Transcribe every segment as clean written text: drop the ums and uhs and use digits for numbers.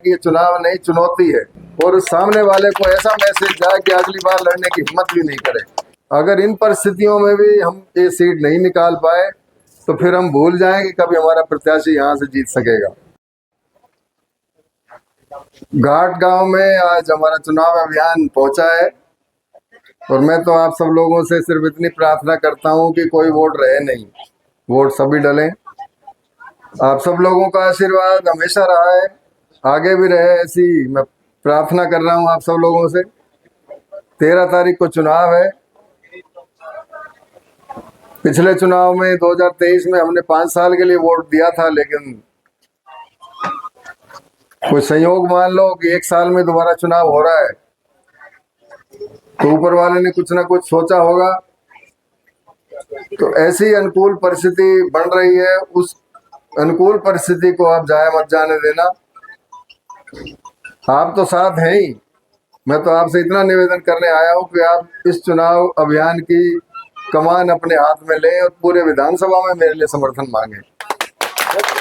ये चुनाव नहीं चुनौती है और सामने वाले को ऐसा मैसेज जाए कि अगली बार लड़ने की हिम्मत भी नहीं करे। अगर इन परिस्थितियों में भी हम ये सीट नहीं निकाल पाए तो फिर हम भूल जाएं कि कभी हमारा प्रत्याशी यहाँ से जीत सकेगा। घाट गांव में आज हमारा चुनाव अभियान पहुंचा है और मैं तो आप सब लोगों से सिर्फ इतनी प्रार्थना करता हूं कि कोई वोट रहे नहीं, वोट सभी डलें। आप सब लोगों का आशीर्वाद हमेशा रहा है, आगे भी रहे, ऐसी मैं प्रार्थना कर रहा हूं आप सब लोगों से। 13 तारीख को चुनाव है। पिछले चुनाव में 2023 में हमने 5 साल के लिए वोट दिया था, लेकिन कोई संयोग मान लो कि 1 साल में दोबारा चुनाव हो रहा है, तो ऊपर वाले ने कुछ ना कुछ सोचा होगा। तो ऐसी अनुकूल परिस्थिति बन रही है, उस अनुकूल परिस्थिति को आप जाया मत जाने देना। आप तो साथ हैं ही, मैं तो आपसे इतना निवेदन करने आया हूं कि आप इस चुनाव अभियान की कमान अपने हाथ में लें और पूरे विधानसभा में मेरे लिए समर्थन मांगे।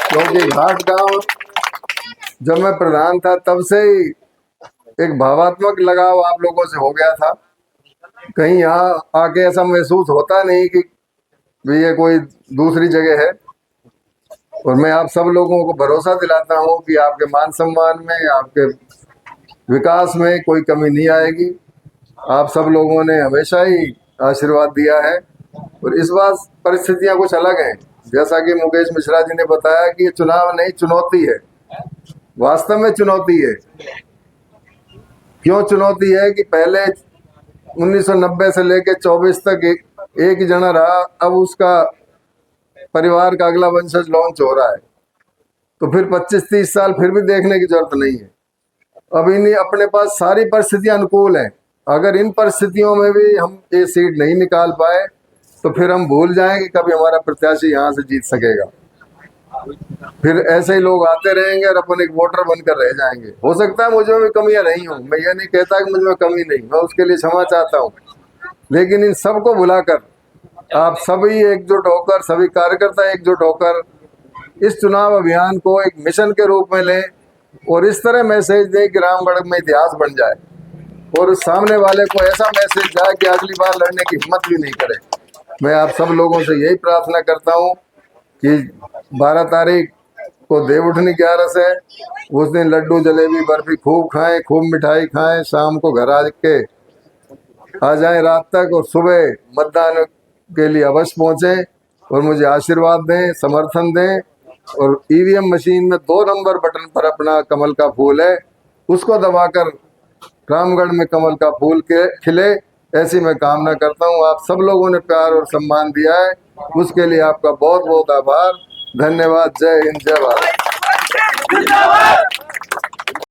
क्योंकि घाट गांव जब मैं प्रधान था तब से ही एक भावात्मक लगाव आप लोगों से हो गया था। कहीं यहाँ आके ऐसा महसूस होता नहीं कि ये कोई दूसरी जगह है। और मैं आप सब लोगों को भरोसा दिलाता हूँ कि आपके मान सम्मान में, आपके विकास में कोई कमी नहीं आएगी। आप सब लोगों ने हमेशा ही आशीर्वाद दिया है और इस बार परिस्थितियां कुछ अलग हैं। जैसा कि मुकेश मिश्रा जी ने बताया कि ये चुनाव नहीं चुनौती है। वास्तव में चुनौती है। क्यों चुनौती है कि पहले 1990 से लेकर 24 तक एक ही जना रहा, अब उसका परिवार का अगला वंशज लॉन्च हो रहा है, तो फिर 25-30 साल फिर भी देखने की जरूरत नहीं है। अब इन्हीं अपने पास सारी परिस्थितियां अनुकूल हैं। अगर इन परिस्थितियों में भी हम ये सीट नहीं निकाल पाए तो फिर हम भूल जाएं कि कभी हमारा प्रत्याशी यहाँ से जीत सकेगा। फिर ऐसे ही लोग आते रहेंगे और अपन एक वोटर बनकर रह जाएंगे। हो सकता है मुझ में भी कमियां रही हूँ, मैं ये नहीं कहता कि मुझ में कमी नहीं, मैं उसके लिए क्षमा चाहता हूँ। लेकिन इन सबको भुलाकर आप सभी एकजुट होकर, सभी कार्यकर्ता एकजुट होकर इस चुनाव अभियान को एक मिशन के रूप में लें और इस तरह मैसेज दें कि रामगढ़ में इतिहास बन जाए और सामने वाले को ऐसा मैसेज जाए कि अगली बार लड़ने की हिम्मत भी नहीं करे। मैं आप सब लोगों से यही प्रार्थना करता हूँ कि 12 तारीख को देवउठनी 11 है, उस दिन लड्डू जलेबी बर्फी खूब खाएं, खूब मिठाई खाएं, शाम को घर आ जाएं रात तक और सुबह मतदान के लिए अवश्य पहुंचें और मुझे आशीर्वाद दें, समर्थन दें। और ईवीएम मशीन में 2 नंबर बटन पर अपना कमल का फूल है, उसको दबाकर रामगढ़ में कमल का फूल के खिले, ऐसी मैं कामना करता हूं। आप सब लोगों ने प्यार और सम्मान दिया है, उसके लिए आपका बहुत बहुत आभार, धन्यवाद। जय हिंद, जय भारत।